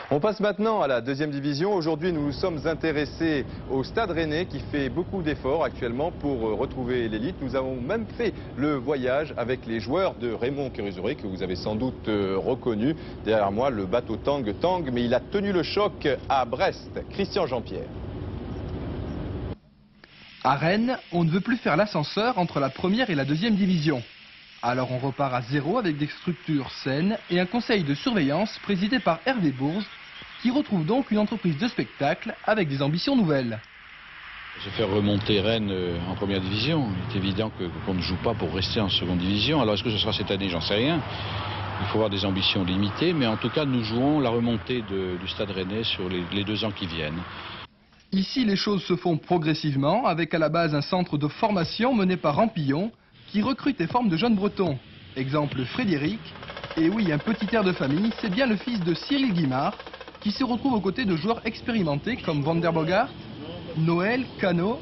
On passe maintenant à la deuxième division. Aujourd'hui, nous nous sommes intéressés au Stade Rennais qui fait beaucoup d'efforts actuellement pour retrouver l'élite. Nous avons même fait le voyage avec les joueurs de Raymond Kérusoré que vous avez sans doute reconnu. Derrière moi, le bateau Tangue Tangue, mais il a tenu le choc à Brest. Christian Jean-Pierre. À Rennes, on ne veut plus faire l'ascenseur entre la première et la deuxième division. Alors on repart à zéro avec des structures saines et un conseil de surveillance présidé par Hervé Bourges, qui retrouve donc une entreprise de spectacle avec des ambitions nouvelles. J'ai fait remonter Rennes en première division. Il est évident qu'on ne joue pas pour rester en seconde division. Alors est-ce que ce sera cette année? J'en sais rien. Il faut avoir des ambitions limitées, mais en tout cas nous jouons la remontée du Stade Rennais sur les 2 ans qui viennent. Ici les choses se font progressivement avec à la base un centre de formation mené par Rampillon qui recrute et forme de jeunes Bretons. Exemple Frédéric, et oui, un petit air de famille, c'est bien le fils de Cyril Guimard qui se retrouve aux côtés de joueurs expérimentés comme Van der Bogart, Noël, Cano,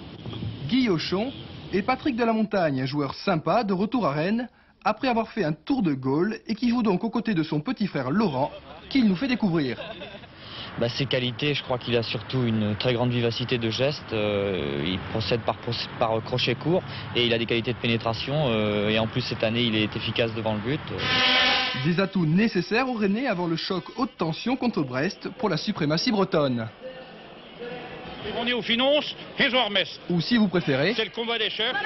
Guy Auchon et Patrick de la Montagne, un joueur sympa de retour à Rennes après avoir fait un tour de Gaulle et qui joue donc aux côtés de son petit frère Laurent qu'il nous fait découvrir. Ses qualités, je crois qu'il a surtout une très grande vivacité de geste, il procède par crochet court et il a des qualités de pénétration et en plus cette année il est efficace devant le but. Des atouts nécessaires au Rennais avant le choc haute tension contre Brest pour la suprématie bretonne. On est aux finances et joueurs Metz. Ou si vous préférez, C'est le combat des chefs.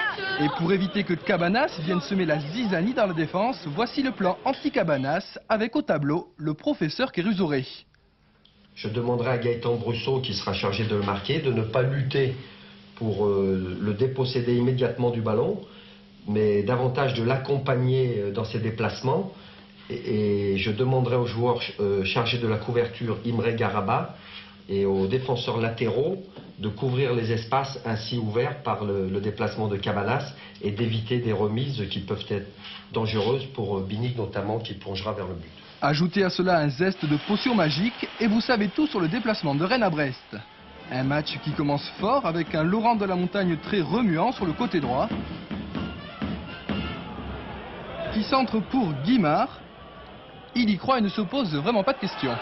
et pour éviter que Cabanas vienne semer la zizanie dans la défense, voici le plan anti-Cabanas avec au tableau le professeur Kérusoré. Je demanderai à Gaëtan Brusseau, qui sera chargé de le marquer, de ne pas lutter pour le déposséder immédiatement du ballon, mais davantage de l'accompagner dans ses déplacements. Et je demanderai aux joueurs chargés de la couverture, Imre Garaba, et aux défenseurs latéraux de couvrir les espaces ainsi ouverts par le déplacement de Cabanas et d'éviter des remises qui peuvent être dangereuses pour Binic notamment, qui plongera vers le but. Ajoutez à cela un zeste de potion magique et vous savez tout sur le déplacement de Rennes à Brest. Un match qui commence fort avec un Laurent de la Montagne très remuant sur le côté droit, qui centre pour Guimard. Il y croit et ne se pose vraiment pas de questions.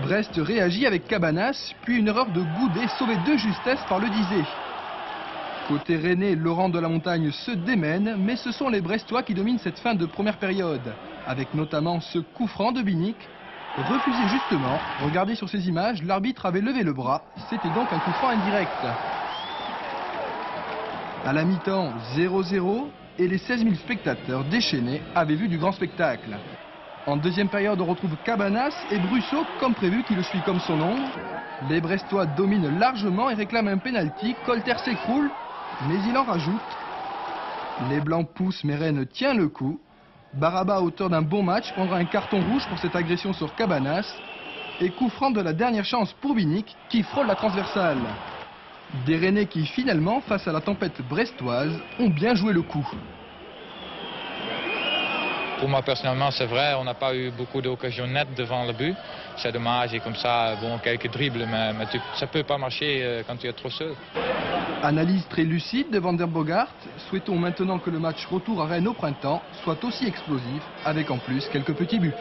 Brest réagit avec Cabanas, puis une erreur de Goudet sauvée de justesse par le Disé. Côté Rennais, Laurent de la Montagne se démène, mais ce sont les Brestois qui dominent cette fin de première période, avec notamment ce coup franc de Binic, refusé justement. Regardez sur ces images, l'arbitre avait levé le bras, c'était donc un coup franc indirect. À la mi-temps, 0-0, et les 16 000 spectateurs déchaînés avaient vu du grand spectacle. En deuxième période, on retrouve Cabanas et Brusseau, comme prévu, qui le suit comme son ombre. Les Brestois dominent largement et réclament un pénalty. Colter s'écroule, mais il en rajoute. Les Blancs poussent, mais Rennes tient le coup. Baraba, auteur d'un bon match, prendra un carton rouge pour cette agression sur Cabanas. Et coup franc de la dernière chance pour Binic, qui frôle la transversale. Des Rennais qui, finalement, face à la tempête brestoise, ont bien joué le coup. Pour moi personnellement, c'est vrai, on n'a pas eu beaucoup d'occasions nettes devant le but. C'est dommage et comme ça, bon, quelques dribbles, mais ça peut pas marcher quand tu es trop seul. Analyse très lucide de Van der Bogart. Souhaitons maintenant que le match retour à Rennes au printemps soit aussi explosif, avec en plus quelques petits buts.